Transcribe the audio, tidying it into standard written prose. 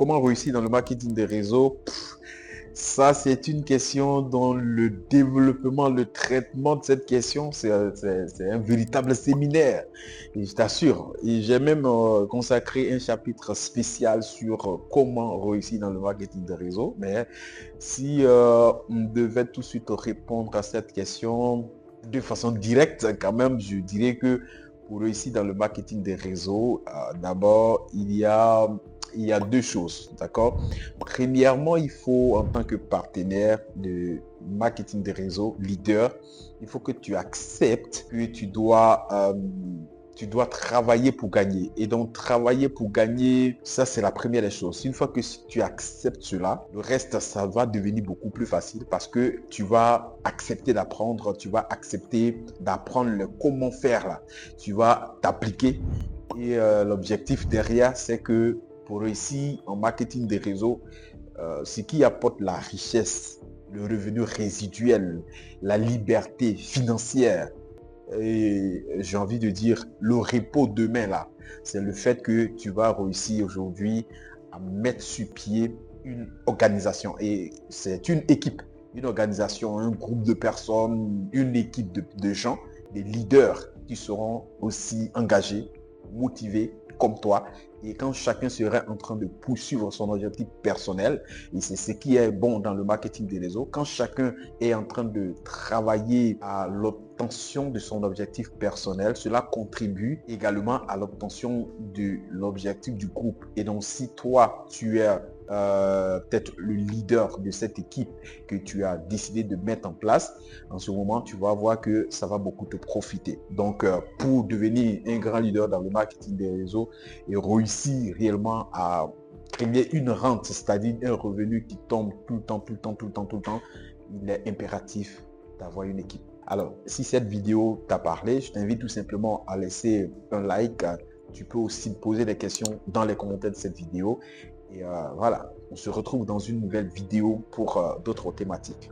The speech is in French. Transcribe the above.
comment réussir dans le marketing des réseaux? Ça, c'est une question dont le développement, le traitement de cette question, c'est un véritable séminaire. Et je t'assure. Et j'ai même consacré un chapitre spécial sur comment réussir dans le marketing des réseaux. Mais si on devait tout de suite répondre à cette question de façon directe, quand même, je dirais que pour réussir dans le marketing des réseaux, d'abord, il y a deux choses, d'accord? Premièrement, il faut, en tant que partenaire de marketing des réseaux, leader, il faut que tu acceptes que tu dois travailler pour gagner. Et donc, travailler pour gagner, ça, c'est la première des choses. Une fois que tu acceptes cela, le reste, ça va devenir beaucoup plus facile parce que tu vas accepter d'apprendre, tu vas accepter d'apprendre le comment faire là. Tu vas t'appliquer. Et l'objectif derrière, c'est que pour réussir en marketing des réseaux, ce qui apporte la richesse, le revenu résiduel, la liberté financière, et j'ai envie de dire le repos demain là, c'est le fait que tu vas réussir aujourd'hui à mettre sur pied une organisation. Et c'est une équipe, une organisation, un groupe de personnes, une équipe de gens, des leaders qui seront aussi engagés, motivés comme toi. Et quand chacun serait en train de poursuivre son objectif personnel, et c'est ce qui est bon dans le marketing des réseaux, quand chacun est en train de travailler à l'obtention de son objectif personnel, cela contribue également à l'obtention de l'objectif du groupe. Et donc, si toi, tu es peut-être le leader de cette équipe que tu as décidé de mettre en place, en ce moment, tu vas voir que ça va beaucoup te profiter. Donc, pour devenir un grand leader dans le marketing des réseaux et réussir réellement à créer une rente, c'est-à-dire un revenu qui tombe tout le temps, tout le temps, tout le temps, tout le temps, il est impératif d'avoir une équipe. Alors, si cette vidéo t'a parlé, je t'invite tout simplement à laisser un like. Tu peux aussi poser des questions dans les commentaires de cette vidéo. Et voilà, on se retrouve dans une nouvelle vidéo pour d'autres thématiques.